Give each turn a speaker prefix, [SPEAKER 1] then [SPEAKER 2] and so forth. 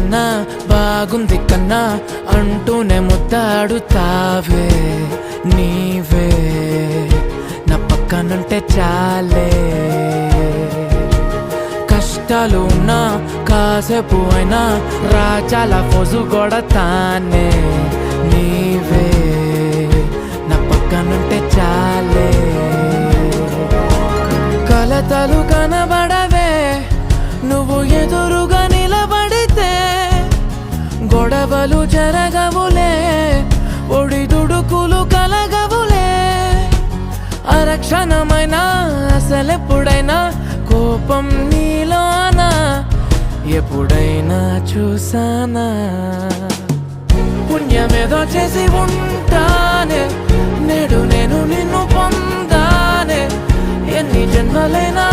[SPEAKER 1] కన్నా బాగుంది కన్నా అంటూనే ముద్దాడుతావే నీవే నా పక్కనుంటే చాలే. కష్టాలు ఉన్నా కాసేపు అయినా రాజాల ఫోజు కొడతానే నీవే నా పక్కనుంటే చాలే. కలతలు కనబడవే నువ్వు ఎదురుగా నిలబడితే, గొడవలు జరగవులే ఒడిదుడుకులు కలగవులే. అరక్షణమైనా అసలెప్పుడైనా కోపం నీలోనా ఎప్పుడైనా చూసానా? పుణ్యమేదో చేసి ఉంటానే నేడు నేను నిన్ను పొందానే. ఎన్ని జన్మలైనా